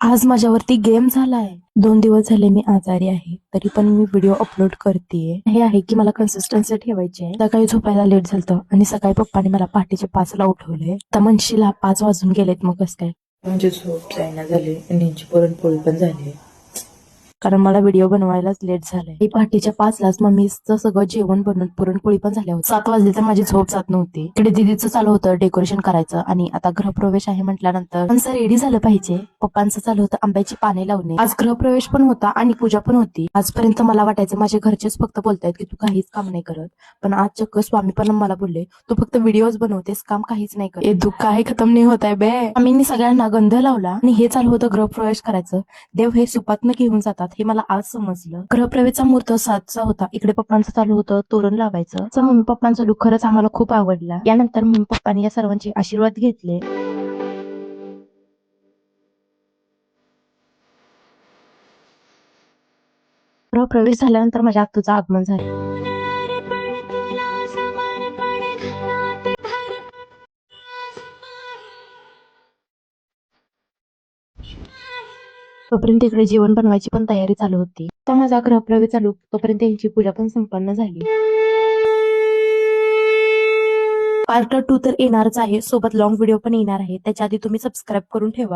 आज माझ्यावरती गेम झालाय. 2 दिवस झाले मी आजारी आहे, तरी पण मी व्हिडिओ अपलोड करतेय. हे आहे की मला कन्सिस्टन्सी ठेवायची आहे. सकाळी झोपायला लेट झालं आणि सकाळी पप्पाने मला पहाटेचे 5 ला उठवले. आता म्हणशीला 5 वाजून गेलेत मग कसं काय. म्हणजे झोप जायना झाली आणि यांची पुरणपोळी पण झाली. कारण मला व्हिडिओ बनवायलाच लेट झालाय. ही पहाटेच्या 5 लाच मम्मीचं सगळं जेवण बनवून पुरणपोळी पण झाल्या होत्या. 7 वाजले तर माझी झोप जात नव्हती. इकडे दीदीचं चालू होतं डेकोरेशन करायचं आणि आता गृहप्रवेश आहे म्हटल्यानंतर आमचं रेडी झालं पाहिजे. पप्पांचं चालू होतं आंब्याची पाने लावणे. आज गृहप्रवेश पण होता आणि पूजा पण होती. आजपर्यंत मला वाटायचं माझे घरचेच फक्त बोलतायत की तू काहीच काम नाही करत, पण आज चक्क स्वामी पण मला बोलले तू फक्त व्हिडिओज बनवतेस, काम काहीच नाही करत. हे दुःख काही खतम नाही होत आहे बे. आम्ही सगळ्यांना गंध लावला आणि हे चालू होतं गृहप्रवेश करायचं. देव हे सुपातनं घेऊन जातात हे मला आज समजलं. गृहप्रवेशचा मुहूर्त 7चा होता. इकडे पप्पांचं चालू होतं तोरण लावायचं. मम्मी पप्पांचा लुक खरंच आम्हाला खूप आवडला. यानंतर मम्मी पप्पांनी या सर्वांचे आशीर्वाद घेतले. गृहप्रवेश झाल्यानंतर माझ्या आत्तूचं आगमन झालं. तोपर्यंत इकडे जेवण बनवायची पण तयारी चालू होती. तर माझा गृहप्रवेश चालू तोपर्यंत यांची पूजा पण संपन्न झाली. पार्ट 2 तर येणारच आहे, सोबत लॉंग व्हिडिओ पण येणार आहे. त्याच्या आधी तुम्ही सबस्क्राईब करून ठेवा.